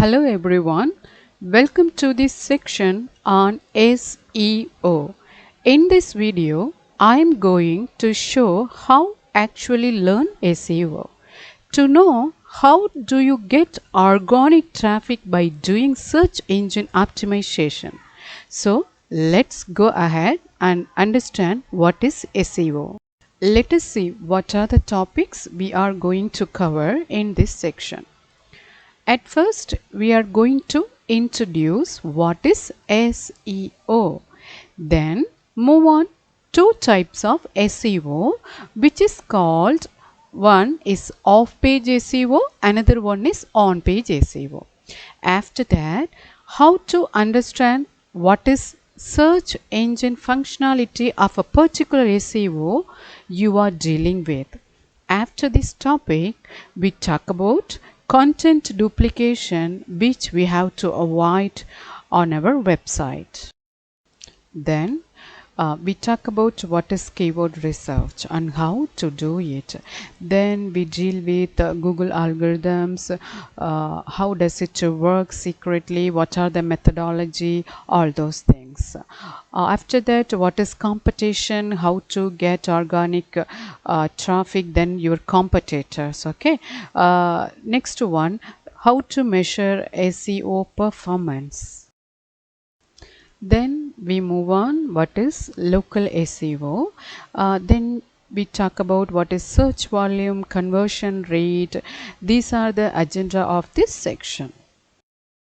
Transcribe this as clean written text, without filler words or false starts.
Hello everyone, welcome to this section on SEO. In this video, I am going to show how actually learn SEO. To know how do you get organic traffic by doing search engine optimization. So let's go ahead and understand what is SEO. Let us see what are the topics we are going to cover in this section. At first, we are going to introduce what is SEO. Then move on two types of SEO, which is called one is off-page SEO, another one is on-page SEO. After that, how to understand what is search engine functionality of a particular SEO you are dealing with. After this topic, we talk about content duplication, which we have to avoid on our website. Then we talk about what is keyword research and how to do it. Then we deal with Google algorithms, how does it work secretly, what are the methodology, all those things. After that, what is competition, how to get organic traffic, then your competitors. Okay. Next one, how to measure SEO performance. Then we move on what is local SEO. Then we talk about what is search volume, conversion rate. These are the agenda of this section.